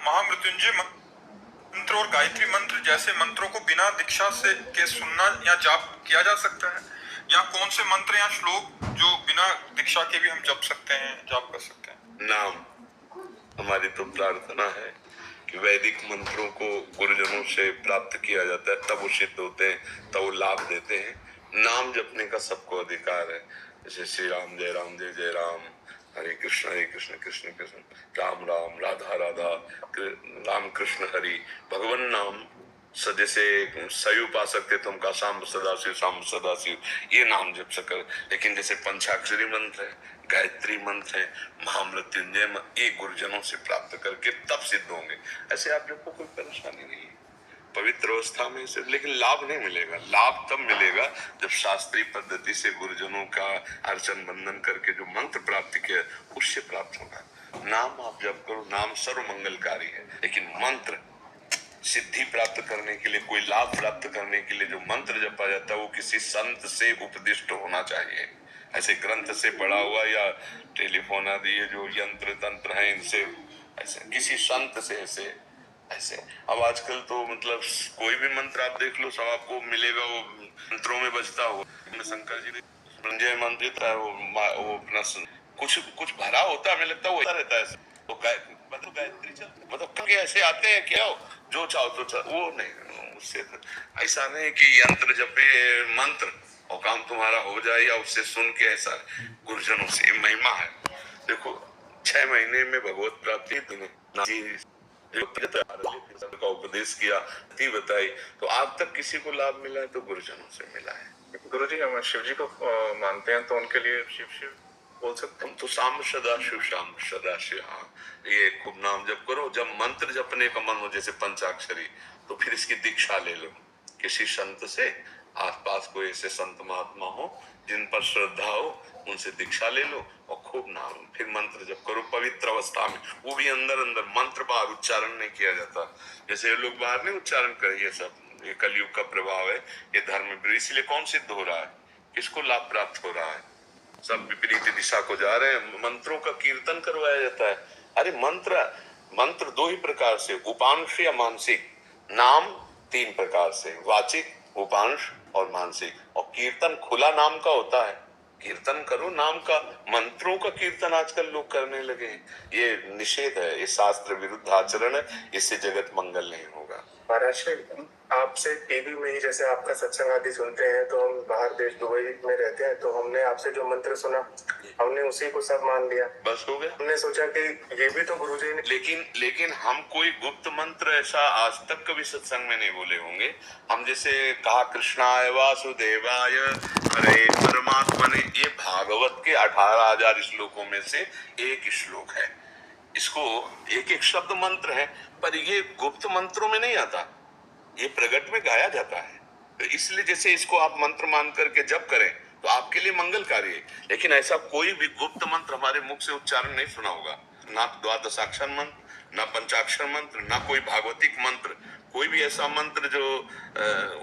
महामृत्युंजय मंत्र और गायत्री मंत्र जैसे मंत्रों को बिना दीक्षा से के सुनना या जाप किया जा सकता है, या कौन से मंत्र या श्लोक जो बिना दीक्षा के भी हम जप सकते हैं, जाप कर सकते हैं? नाम हमारी तो प्रार्थना है कि वैदिक मंत्रों को गुरुजनों से प्राप्त किया जाता है, तब वो सिद्ध होते हैं, तब वो लाभ देते हैं। नाम जपने का सबको अधिकार है, जैसे श्री राम जय जय राम, हरे कृष्ण कृष्ण कृष्ण राम राम राधा राधा, राम कृष्ण हरि। भगवान नाम जैसे सयु पा सकते तुम का शाम सदा शिव, ये नाम जप सकर। लेकिन जैसे पंचाक्षरी मंत्र है, गायत्री मंत्र है, महामृत्युंजय ये गुरुजनों से प्राप्त करके तब सिद्ध होंगे। ऐसे आप लोग को कोई परेशानी नहीं है पवित्र अवस्था में से, लेकिन लाभ नहीं मिलेगा। लाभ तब मिलेगा जब शास्त्रीय पद्धति से गुरुजनों का अर्चन बंदन करके जो मंत्र प्राप्त किया उससे प्राप्त होगा। नाम आप जप करो, नाम सर्व मंगलकारी है, लेकिन मंत्र सिद्धि प्राप्त करने के लिए, कोई लाभ प्राप्त करने के लिए जो मंत्र जपा जाता है वो किसी संत से उपदिष्ट होना चाहिए। ऐसे ग्रंथ से पढ़ा हुआ या टेलीफोन आदि ये जो यंत्र तंत्र हैं इनसे, ऐसे किसी संत से ऐसे अब आजकल तो मतलब कोई भी मंत्र आप देख लो सब आपको मिलेगा, वो मंत्रों में बजता हो। शंकर जी ने संजय मंत्र देता है, वो अपना कुछ कुछ भरा होता है, हमें लगता है वो रहता है। तो गायत्री चलता मतलब ऐसे आते हैं क्या जो चाहो तो चाहो, वो नहीं, उससे ऐसा नहीं कि यंत्र जपे मंत्र और काम तुम्हारा हो जाए या उससे सुन के, ऐसा गुरुजनों से महिमा है। देखो 6 महीने में भगवत प्राप्ति का उपदेश किया, बताई, तो आज तक किसी को लाभ मिला है तो गुरुजनों से मिला है। गुरुजी हम शिव जी को मानते हैं तो उनके लिए शिव बोल सकते हैं? हम तो शाम सदा शिव, हाँ ये खूब नाम जप करो। जब मंत्र जपने का मन हो जैसे पंचाक्षरी, तो फिर इसकी दीक्षा ले लो किसी संत से। आसपास कोई ऐसे संत महात्मा हो जिन पर श्रद्धा हो, उनसे दीक्षा ले लो और खूब नाम फिर मंत्र जप करो पवित्र अवस्था में। वो भी अंदर अंदर, मंत्र बाहर उच्चारण नहीं किया जाता। जैसे ये लोग बाहर नहीं उच्चारण कर, ये सब ये कलयुग का प्रभाव है, ये धर्म। इसलिए कौन सिद्ध हो रहा है, किसको लाभ प्राप्त हो रहा है? सब विपरीत दिशा को जा रहे हैं। मंत्रों का कीर्तन करवाया जाता है। अरे मंत्र 2 ही प्रकार से, उपांश या मानसिक। नाम 3 प्रकार से, वाचिक, उपांश और मानसिक। और कीर्तन खुला नाम का होता है, कीर्तन करो नाम का। मंत्रों का कीर्तन आजकल लोग करने लगे हैं, ये निषेध है, ये शास्त्र विरुद्ध आचरण है, इससे जगत मंगल नहीं होगा। महाराज आपसे टीवी में ही जैसे आपका सत्संग आदि सुनते हैं, तो हम बाहर देश दुबई में रहते हैं, तो हमने आपसे जो मंत्र सुना हमने उसी को सब मान लिया, बस हो गया। हमने सोचा कि ये भी तो गुरुजी ने। लेकिन हम कोई गुप्त मंत्र ऐसा आज तक कभी सत्संग में नहीं बोले होंगे। हम जैसे कहा कृष्णाय वासुदेवाय हरे परमात्मने, ये भागवत के 18,000 श्लोकों में से एक श्लोक है। इसको एक शब्द मंत्र है, पर ये गुप्त मंत्रों में नहीं आता, ये प्रगट में गाया जाता है। तो इसलिए जैसे इसको आप मंत्र मान करके जप करें तो आपके लिए मंगलकारी है। लेकिन ऐसा कोई भी गुप्त मंत्र हमारे मुख से उच्चारण नहीं सुना होगा, ना द्वादशाक्षर मंत्र, ना पंचाक्षर मंत्र, ना कोई भागवतिक मंत्र, कोई भी ऐसा मंत्र जो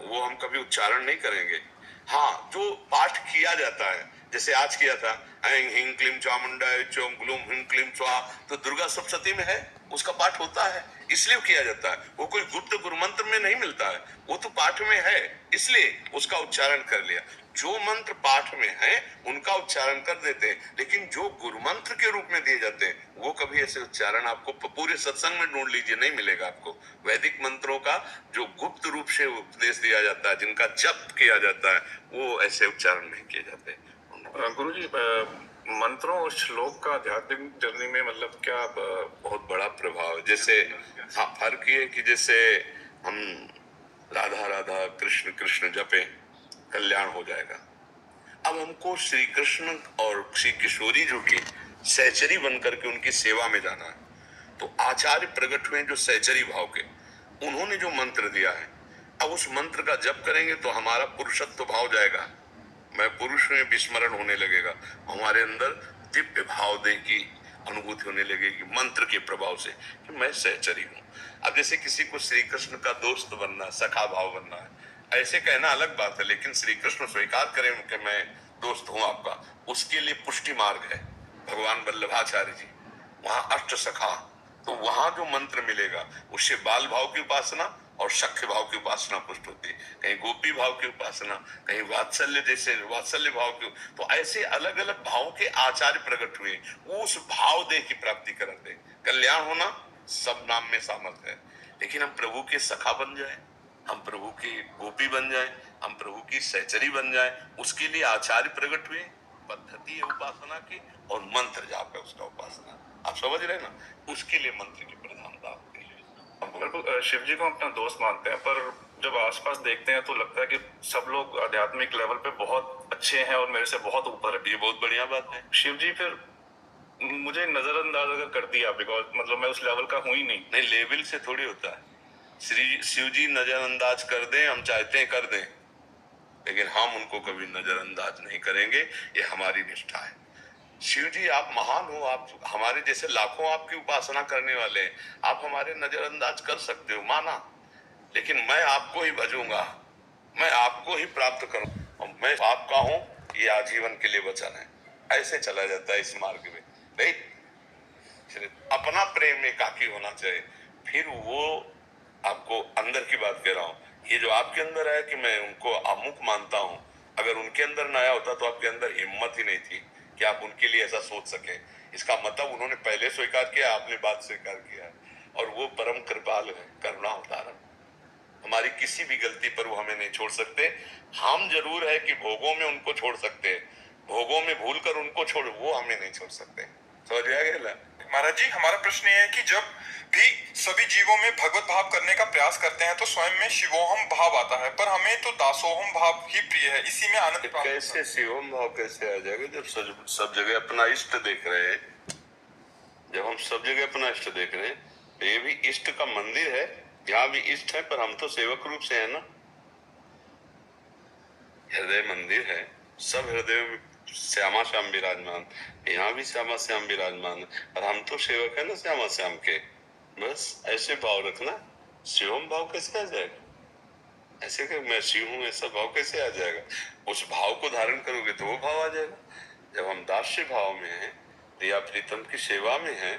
वो हम कभी उच्चारण नहीं करेंगे। हाँ, जो पाठ किया जाता है, जैसे आज किया था ऐं ह्रीं क्लीं चामुंडाय चौं ग्लूं ह्रीं क्लीं स्वाहा, तो दुर्गा सप्तशती में है, उसका पाठ होता है, इसलिए किया जाता है। वो कोई गुप्त गुरु मंत्र में नहीं मिलता है, वो तो पाठ में है, इसलिए उसका उच्चारण कर लिया। जो मंत्र पाठ में है उनका उच्चारण कर देते हैं, लेकिन जो गुरु मंत्र के रूप में दिए जाते हैं वो कभी ऐसे उच्चारण आपको पूरे सत्संग में ढूंढ लीजिए नहीं मिलेगा आपको। वैदिक मंत्रों का जो गुप्त रूप से उपदेश दिया जाता है, जिनका जप किया जाता है, वो ऐसे उच्चारण नहीं किए जाते। गुरुजी मंत्रों और श्लोक का आध्यात्मिक जर्नी में मतलब क्या बहुत बड़ा प्रभाव है। जैसे हाँ, फर्क ये कि जैसे हम राधा राधा कृष्ण कृष्ण जपे कल्याण हो जाएगा। अब हमको श्री कृष्ण और श्री किशोरी जो की सहचरी बनकर के उनकी सेवा में जाना है, तो आचार्य प्रकट हुए जो सहचरी भाव के, उन्होंने जो मंत्र दिया है, अब उस मंत्र का जप करेंगे तो हमारा पुरुषत्व भाव जाएगा, मैं पुरुष में विस्मरण होने लगेगा, हमारे अंदर दिव्य भाव दे की अनुभूति होने लगेगी मंत्र के प्रभाव से कि मैं सहचरी हूँ। अब जैसे किसी को श्री कृष्ण का दोस्त बनना, सखा भाव बनना है, ऐसे कहना अलग बात है, लेकिन श्री कृष्ण स्वीकार करें कि मैं दोस्त हूँ आपका, उसके लिए पुष्टि मार्ग है। भगवान वल्लभाचार्य जी, वहां अष्ट सखा तो वहां जो मंत्र मिलेगा उससे बाल भाव की उपासना और सख्य भाव की उपासना पुष्ट होती है, कहीं गोपी भाव की उपासना, कहीं वात्सल्य जैसे वात्सल्य भाव की। तो ऐसे अलग अलग भावों के आचार्य प्रकट हुए, उस भाव देह की प्राप्ति करते। कल्याण होना सब नाम में सामर्थ्य है, लेकिन हम प्रभु के सखा बन जाए, हम प्रभु की गोपी बन जाए, हम प्रभु की सहचरी बन जाए, उसके लिए आचार्य प्रकट हुए, पद्धति है उपासना की और मंत्र जाप है उसका उपासना। आप समझ रहे हैं ना, उसके लिए मंत्र की प्रधानता होती है। बिल्कुल, शिव जी को हम अपना दोस्त मानते हैं, पर जब आसपास देखते हैं तो लगता है कि सब लोग आध्यात्मिक लेवल पे बहुत अच्छे हैं और मेरे से बहुत ऊपर है। ये बहुत बढ़िया बात है। शिव जी फिर मुझे नजरअंदाज अगर कर दिया, बिकॉज मतलब मैं उस लेवल का हूं ही नहीं। नहीं, लेवल से थोड़ी होता है। श्री शिव जी नजरअंदाज कर दें, हम चाहते हैं कर दें, लेकिन हम उनको कभी नजरअंदाज नहीं करेंगे, ये हमारी निष्ठा है। शिव जी आप महान हो, आप हमारे जैसे लाखों आपकी उपासना करने वाले हैं, आप हमारे नजरअंदाज कर सकते हो, माना, लेकिन मैं आपको ही भजूंगा, मैं आपको ही प्राप्त करूं, और मैं आपका हूं, ये आजीवन के लिए वचन है। ऐसे चला जाता है इस मार्ग में। नहीं, सिर्फ अपना प्रेम एकाकी होना चाहिए, फिर वो आपको अंदर की बात कह रहा हूं, ये जो आपके अंदर है कि मैं उनको अमुक मानता हूं, अगर उनके अंदर न आया होता तो आपके अंदर हिम्मत ही नहीं थी कि आप उनके लिए ऐसा सोच सके। इसका मतलब उन्होंने पहले स्वीकार किया, आपने बात स्वीकार किया है, और वो परम कृपाल है, करुणा अवतार। हमारी किसी भी गलती पर वो हमें नहीं छोड़ सकते। हम जरूर है कि भोगों में उनको छोड़ सकते हैं, भोगों में भूल कर उनको छोड़, वो हमें नहीं छोड़ सकते। समझ गया? महाराज जी, हमारा प्रश्न ये है कि जब भी सभी जीवों में भगवत भाव करने का प्रयास करते हैं तो स्वयं में शिवोहम भाव आता है, पर हमें तो दासोहम भाव ही प्रिय है, इसी में आनंद प्राप्त कैसे शिवोहम भाव कैसे आ जाएगा जब सब जगह अपना इष्ट देख रहे हैं? जब हम सब जगह अपना इष्ट देख रहे हैं, तो ये भी इष्ट का मंदिर है, यहाँ भी इष्ट है, पर हम तो सेवक रूप से है ना। हृदय मंदिर है, सब हृदय में श्यामा श्याम विराजमान, यहाँ भी श्यामा श्याम विराजमान है, और हम तो सेवक है ना श्यामा श्याम के। बस ऐसे भाव रखना। शिवम भाव कैसे आ जाएगा? ऐसे कि मैं शिव हूं, ऐसा भाव कैसे आ जाएगा? उस भाव को धारण करोगे तो वो भाव आ जाएगा। जब हम दास्य भाव में हैं, प्रिया प्रीतम की सेवा में हैं,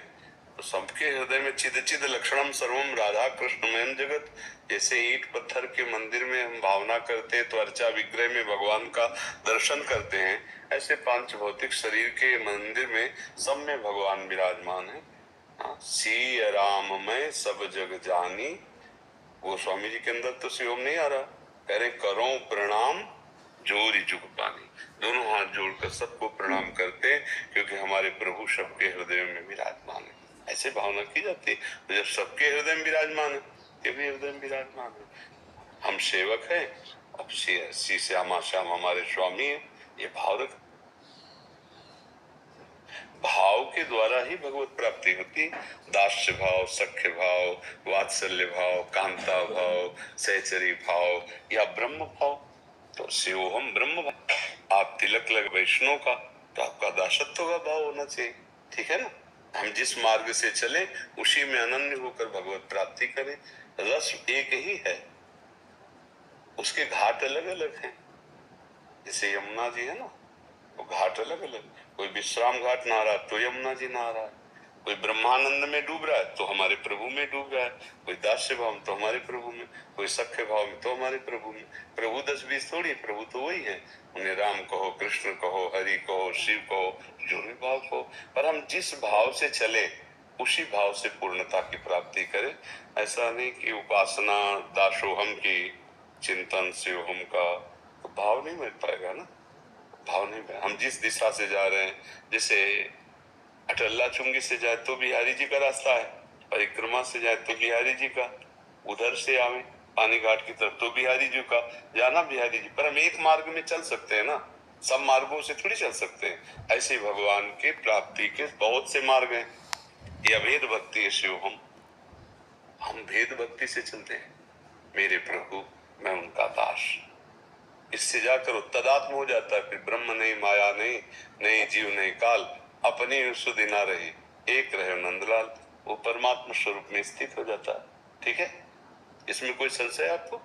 तो सबके हृदय में चिद चिद लक्षणम सर्वम राधा कृष्णमयम जगत। जैसे ईंट पत्थर के मंदिर में हम भावना करते हैं तो अर्चा विग्रह में भगवान का दर्शन करते हैं, ऐसे पांच भौतिक शरीर के मंदिर में सब में भगवान विराजमान है। सी राम में सब जग जानी, वो स्वामी जी के अंदर तो शिवम नहीं आ रहा, कह रहे करो प्रणाम जोरी जुग पानी। दोनों हाथ जोड़कर सबको प्रणाम करते हैं, क्योंकि हमारे प्रभु सबके हृदय में विराजमान है। ऐसे भावना की जाती है। तो जब सबके हृदय में विराजमान है, ये भी हृदय में विराजमान है। हम सेवक हैं, अब श्री श्यामा श्याम हमारे स्वामी है, ये भाव रख। भाव के द्वारा ही भगवत प्राप्ति होती। दास्य भाव, सख्य भाव, वात्सल्य भाव, कांता भाव, सहचरी भाव या ब्रह्म भाव। तो शिवोहम ब्रह्म भाव। आप तिलक लग वैष्णव का, तो आपका दासत्व का भाव होना चाहिए। ठीक है ना? हम जिस मार्ग से चले उसी में अनन्य होकर भगवत प्राप्ति करें। रस एक ही है, उसके घाट अलग अलग हैं। जैसे यमुना जी है ना, वो घाट अलग अलग, कोई विश्राम घाट नहा रहा तो यमुना जी नहा रहा है, कोई ब्रह्मानंद में डूब रहा है तो हमारे प्रभु में डूब रहा है, कोई दास्य भाव में तो हमारे प्रभु में, कोई सख्य भाव में तो हमारे प्रभु में। प्रभु 10-20 थोड़ी, प्रभु तो वही है। उन्हें राम कहो, कृष्ण कहो, हरि कहो, शिव कहो, जो भी भाव कहो, पर हम जिस भाव से चले उसी भाव से पूर्णता की प्राप्ति करें। ऐसा नहीं कि उपासना दासोहम की, चिंतन शिवोहम का, तो भाव नहीं मिल पाएगा ना। भाव नहीं, हम जिस दिशा से जा रहे हैं, जैसे अटल्ला चुंगी से जाए तो बिहारी जी का रास्ता है, परिक्रमा से जाए तो बिहारी जी का, उधर से आवे पानी घाट की तरफ तो बिहारी जी का, जाना बिहारी जी। पर हम एक मार्ग में चल सकते हैं ना, सब मार्गों से थोड़ी चल सकते हैं। ऐसे भगवान के प्राप्ति के बहुत से मार्ग हैं। ये अभेद भक्ति है शिव। हम भेद भक्ति से चलते हैं। मेरे प्रभु, मैं उनका दास। इससे जाकर वो तदात्म हो जाता है। फिर ब्रह्म नहीं, माया नहीं, नहीं जीव नहीं काल, अपनी सुधि ना रही, एक रहे नंदलाल। वो परमात्मा स्वरूप में स्थित हो जाता है। ठीक है? इसमें कोई संशय आपको?